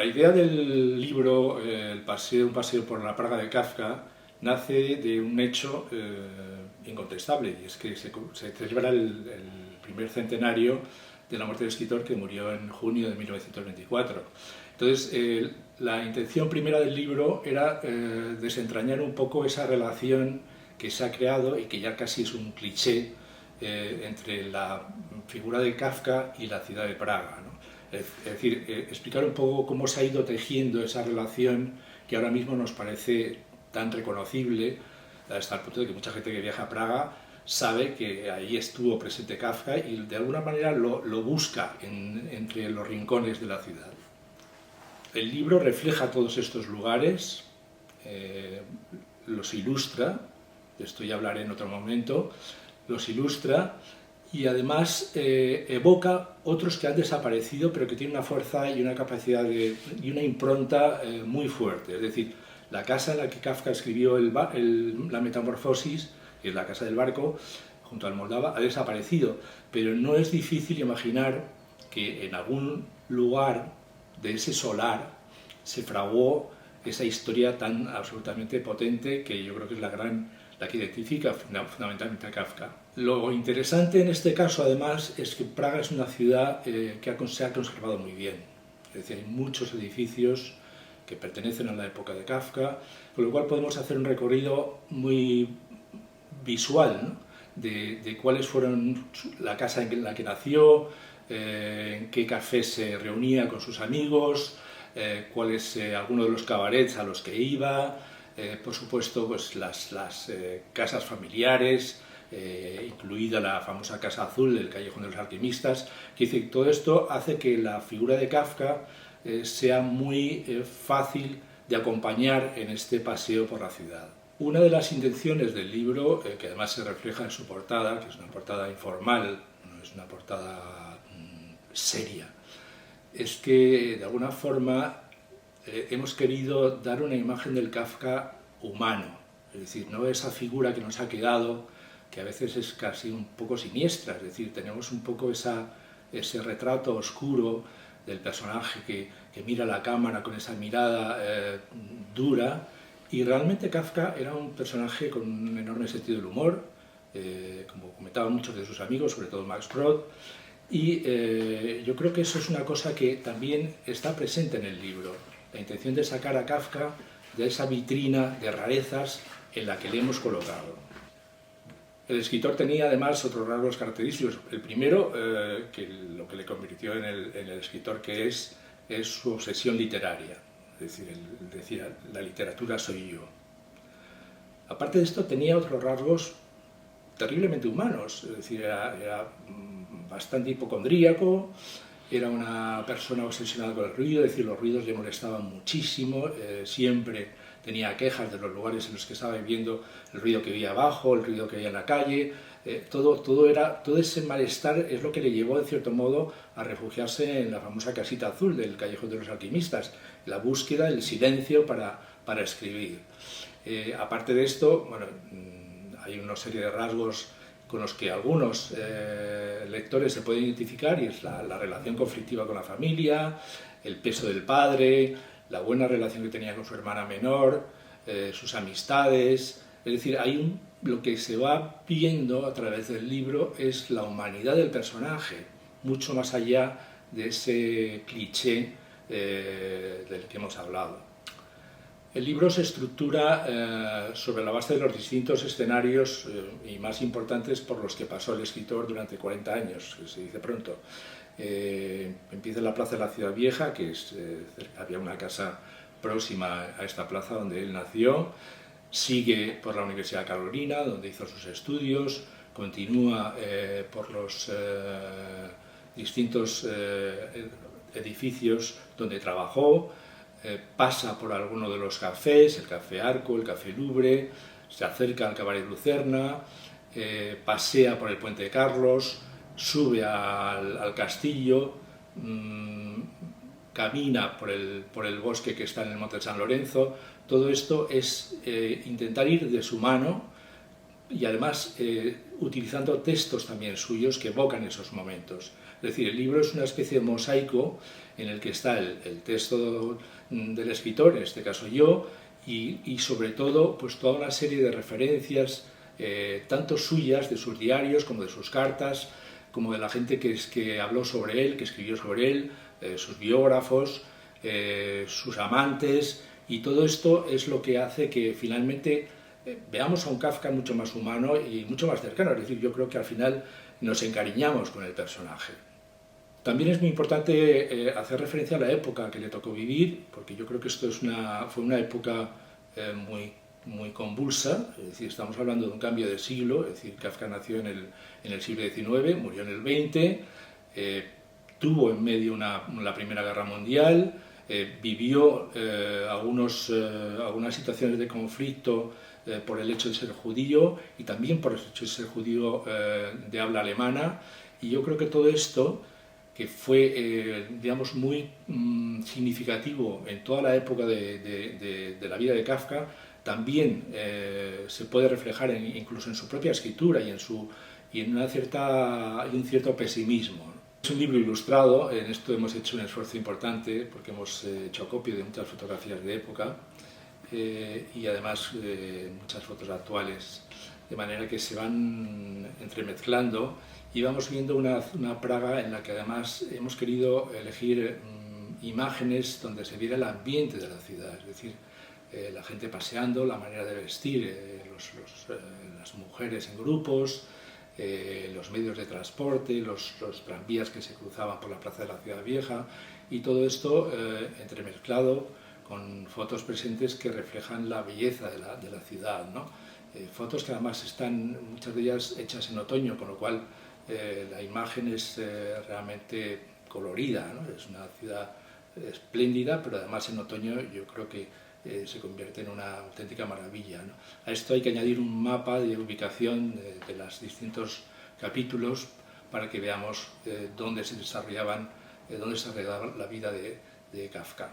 La idea del libro, un paseo por la Praga de Kafka, nace de un hecho incontestable, y es que se celebra el primer centenario de la muerte del escritor, que murió en junio de 1924. Entonces, la intención primera del libro era desentrañar un poco esa relación que se ha creado y que ya casi es un cliché entre la figura de Kafka y la ciudad de Praga, ¿no? Es decir, explicar un poco cómo se ha ido tejiendo esa relación que ahora mismo nos parece tan reconocible, hasta el punto de que mucha gente que viaja a Praga sabe que ahí estuvo presente Kafka y de alguna manera lo busca entre los rincones de la ciudad. El libro refleja todos estos lugares, los ilustra, de esto ya hablaré en otro momento, los ilustra y además evoca otros que han desaparecido pero que tienen una fuerza y una capacidad y una impronta muy fuerte. Es decir, la casa en la que Kafka escribió la Metamorfosis, que es la casa del barco, junto al Moldava, ha desaparecido, pero no es difícil imaginar que en algún lugar de ese solar se fraguó esa historia tan absolutamente potente que yo creo que es la que identifica fundamentalmente a Kafka. Lo interesante en este caso, además, es que Praga es una ciudad que se ha conservado muy bien. Es decir, hay muchos edificios que pertenecen a la época de Kafka, con lo cual podemos hacer un recorrido muy visual, ¿no? de cuáles fueron la casa en la que nació, en qué café se reunía con sus amigos, cuáles algunos de los cabarets a los que iba, por supuesto pues las casas familiares, incluida la famosa Casa Azul del Callejón de los Alquimistas. Todo esto hace que la figura de Kafka sea muy fácil de acompañar en este paseo por la ciudad. Una de las intenciones del libro, que además se refleja en su portada, que es una portada informal, no es una portada seria, es que de alguna forma hemos querido dar una imagen del Kafka humano, es decir, no esa figura que nos ha quedado, que a veces es casi un poco siniestra, es decir, tenemos un poco ese retrato oscuro del personaje que mira a la cámara con esa mirada dura, y realmente Kafka era un personaje con un enorme sentido del humor, como comentaban muchos de sus amigos, sobre todo Max Brod, y yo creo que eso es una cosa que también está presente en el libro, la intención de sacar a Kafka de esa vitrina de rarezas en la que le hemos colocado. El escritor tenía además otros rasgos característicos. El primero, que lo que le convirtió en el escritor que es su obsesión literaria. Es decir, él decía, la literatura soy yo. Aparte de esto, tenía otros rasgos terriblemente humanos. Es decir, era bastante hipocondríaco, era una persona obsesionada con el ruido, es decir, los ruidos le molestaban muchísimo, siempre tenía quejas de los lugares en los que estaba viviendo, el ruido que veía abajo, el ruido que veía en la calle, todo ese malestar es lo que le llevó, en cierto modo, a refugiarse en la famosa casita azul del Callejón de los Alquimistas, la búsqueda, el silencio para escribir. Aparte de esto, bueno, hay una serie de rasgos con los que algunos lectores se pueden identificar, y es la relación conflictiva con la familia, el peso del padre, la buena relación que tenía con su hermana menor, sus amistades. Es decir, lo que se va viendo a través del libro es la humanidad del personaje, mucho más allá de ese cliché del que hemos hablado. El libro se estructura sobre la base de los distintos escenarios y más importantes por los que pasó el escritor durante 40 años, que se dice pronto. Empieza en la plaza de la Ciudad Vieja, que había una casa próxima a esta plaza donde él nació, sigue por la Universidad Carolina, donde hizo sus estudios, continúa por los distintos edificios donde trabajó, pasa por alguno de los cafés, el Café Arco, el Café Louvre, se acerca al Cabaret Lucerna, pasea por el Puente de Carlos, sube al castillo, camina por el bosque que está en el Monte de San Lorenzo. Todo esto es intentar ir de su mano y además utilizando textos también suyos que evocan esos momentos. Es decir, el libro es una especie de mosaico en el que está el texto del escritor, en este caso yo, y sobre todo pues toda una serie de referencias, tanto suyas, de sus diarios, como de sus cartas, como de la gente que habló sobre él, que escribió sobre él, sus biógrafos, sus amantes, y todo esto es lo que hace que finalmente veamos a un Kafka mucho más humano y mucho más cercano. Es decir, yo creo que al final nos encariñamos con el personaje. También es muy importante hacer referencia a la época que le tocó vivir, porque yo creo que esto fue una época muy convulsa. Es decir, estamos hablando de un cambio de siglo. Es decir, Kafka nació en el siglo XIX, murió en el XX, tuvo en medio la Primera Guerra Mundial, vivió algunas situaciones de conflicto por el hecho de ser judío y también por el hecho de ser judío de habla alemana, y yo creo que todo esto, que fue digamos muy significativo en toda la época de la vida de Kafka, también se puede reflejar incluso en su propia escritura y en un cierto pesimismo. Es un libro ilustrado. En esto hemos hecho un esfuerzo importante porque hemos hecho acopio de muchas fotografías de época y además muchas fotos actuales, de manera que se van entremezclando y vamos viendo una Praga en la que además hemos querido elegir imágenes donde se viera el ambiente de la ciudad, es decir, la gente paseando, la manera de vestir, las mujeres en grupos, los medios de transporte, los tranvías que se cruzaban por la plaza de la Ciudad Vieja, y todo esto entremezclado con fotos presentes que reflejan la belleza de la ciudad, ¿no? Fotos que además están, muchas de ellas, hechas en otoño, con lo cual la imagen es realmente colorida, ¿no? Es una ciudad espléndida, pero además en otoño yo creo que se convierte en una auténtica maravilla, ¿no? A esto hay que añadir un mapa de ubicación de los distintos capítulos para que veamos dónde se desarrollaba la vida de Kafka.